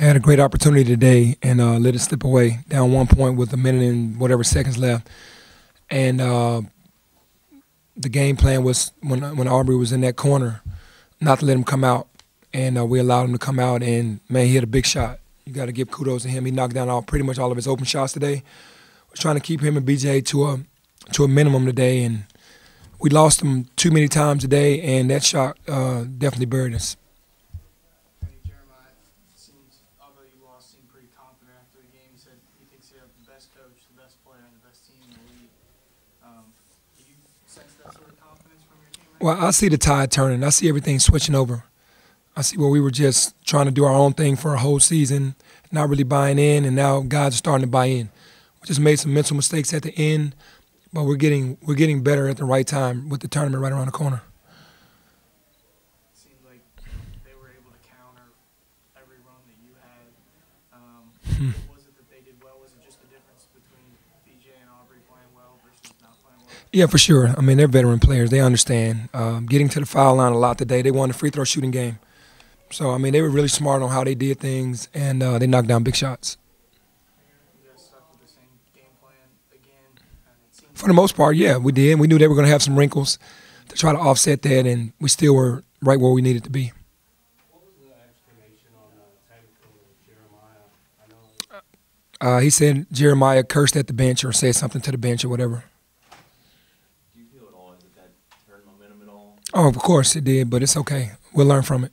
Had a great opportunity today and let it slip away. Down 1 point with a minute and whatever seconds left. And the game plan was when Aubrey was in that corner, not to let him come out. And we allowed him to come out, and, man, he hit a big shot. You got to give kudos to him. He knocked down pretty much all of his open shots today. Was trying to keep him and BJ to a minimum today, and we lost him too many times today, and that shot definitely buried us. Jeremiah, although you lost, seemed pretty confident after the game. He said he thinks he has the best coach, the best player, and the best team in the league. Do you sense that sort of confidence from your team? Well, I see the tide turning. I see everything switching over. I see where we were just trying to do our own thing for a whole season, not really buying in, and now guys are starting to buy in. We just made some mental mistakes at the end, but we're getting better at the right time with the tournament right around the corner. It seemed like they were able to counter every run that you had. What was it that they did well? Was it just the difference between BJ and Aubrey playing well versus not playing well? Yeah, for sure. I mean, they're veteran players. They understand. Getting to the foul line a lot today. They won the free throw shooting game. So, I mean, they were really smart on how they did things, and they knocked down big shots. You guys stuck with the same game plan again? For the most part, yeah, we did. We knew they were going to have some wrinkles to try to offset that, and we still were right where we needed to be. What was the explanation on the technical with Jeremiah? He said Jeremiah cursed at the bench or said something to the bench or whatever. Do you feel at all that turned momentum at all? Oh, of course it did, but it's okay. We'll learn from it.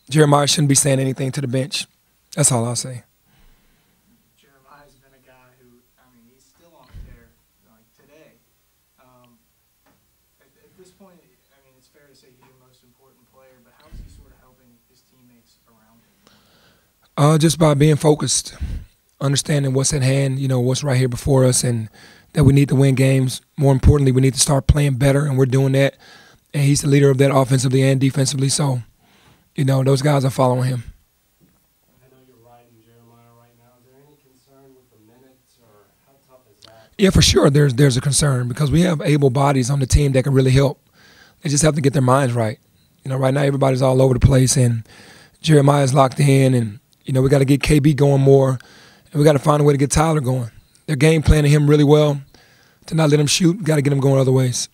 Jeremiah shouldn't be saying anything to the bench. That's all I'll say. Jeremiah's been a guy who, I mean, he's still on a tear, like today. At this point, I mean, it's fair to say he's your most important player, but how is he sort of helping his teammates around him? Just by being focused, understanding what's at hand, what's right here before us, and that we need to win games. More importantly, we need to start playing better, and we're doing that. And he's the leader of that offensively and defensively, so those guys are following him. I know you're riding Jeremiah right now. Is there any concern with the minutes, or how tough is that? Yeah, for sure there's a concern because we have able bodies on the team that can really help. They just have to get their minds right. Right now everybody's all over the place, and Jeremiah's locked in, and, we got to get KB going more, and we got to find a way to get Tyler going. They're game planning him really well. To not let him shoot, got to get him going other ways.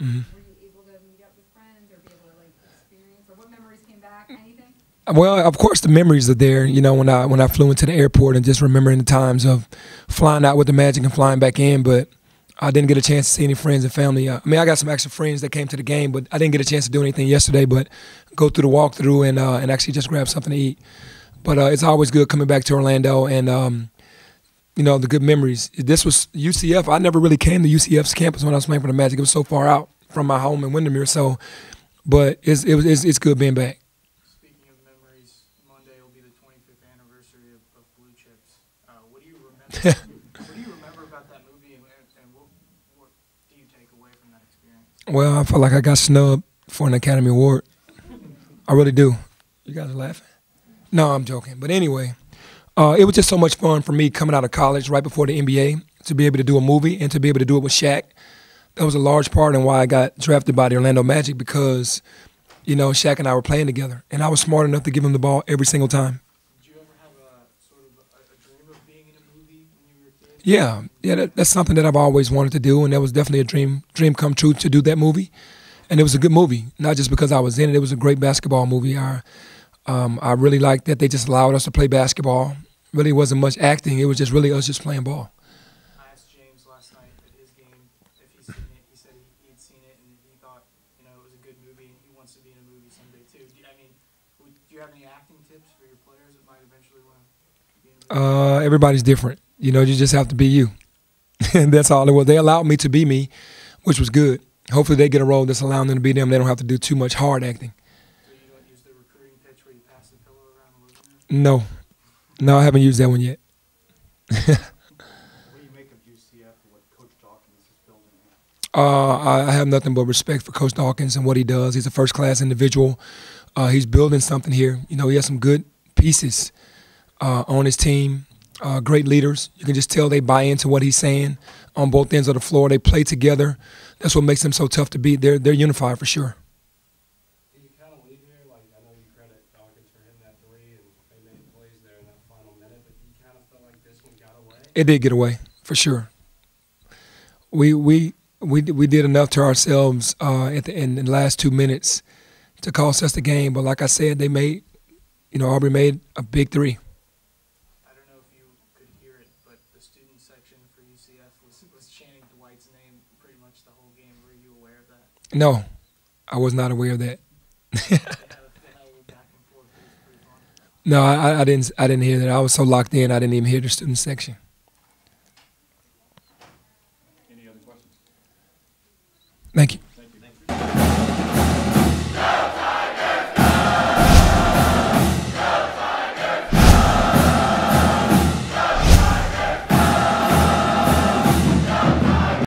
Mm-hmm. Were you able to meet up with friends or be able to experience, or what memories came back? Anything? Well, of course the memories are there. When I flew into the airport and just remembering the times of flying out with the Magic and flying back in, but I didn't get a chance to see any friends and family. I got some extra friends that came to the game, but I didn't get a chance to do anything yesterday. But go through the walkthrough and actually just grab something to eat. But it's always good coming back to Orlando and the good memories. This was UCF. I never really came to UCF's campus when I was playing for the Magic. It was so far out from my home in Windermere. But it's good being back. Speaking of memories, Monday will be the 25th anniversary of Blue Chips. What do you remember? What do you remember about that movie, and what do you take away from that experience? Well, I felt like I got snubbed for an Academy Award. I really do. You guys are laughing? No, I'm joking. But anyway. It was just so much fun for me coming out of college right before the NBA to be able to do a movie and to be able to do it with Shaq. That was a large part in why I got drafted by the Orlando Magic because, Shaq and I were playing together. And I was smart enough to give him the ball every single time. Did you ever have a dream of being in a movie when you were a kid? Yeah, that's something that I've always wanted to do, and that was definitely a dream come true to do that movie. And it was a good movie, not just because I was in it. It was a great basketball movie. I really liked that they just allowed us to play basketball. Really wasn't much acting. It was just really us just playing ball. I asked James last night at his game if he's seen it. He said he'd seen it and he thought, it was a good movie and he wants to be in a movie someday too. Do you have any acting tips for your players that might eventually want to be in a movie? Everybody's different. You just have to be you. And that's all it was. They allowed me to be me, which was good. Hopefully they get a role that's allowing them to be them. They don't have to do too much hard acting. So you don't use the recruiting pitch where you pass the pillow around the living room? No. No, I haven't used that one yet. What do you make of UCF and what Coach Dawkins is building here? I have nothing but respect for Coach Dawkins and what he does. He's a first-class individual. He's building something here. He has some good pieces on his team, great leaders. You can just tell they buy into what he's saying on both ends of the floor. They play together. That's what makes them so tough to beat. They're unified for sure. It did get away, for sure. We did enough to ourselves at the end in the last 2 minutes to cost us the game. But like I said, they made, Aubrey made a big three. I don't know if you could hear it, but the student section for UCF was chanting Dwight's name pretty much the whole game. Were you aware of that? No, I was not aware of that. They had a little back and forth. It was pretty fun. No, I didn't hear that. I was so locked in, I didn't even hear the student section.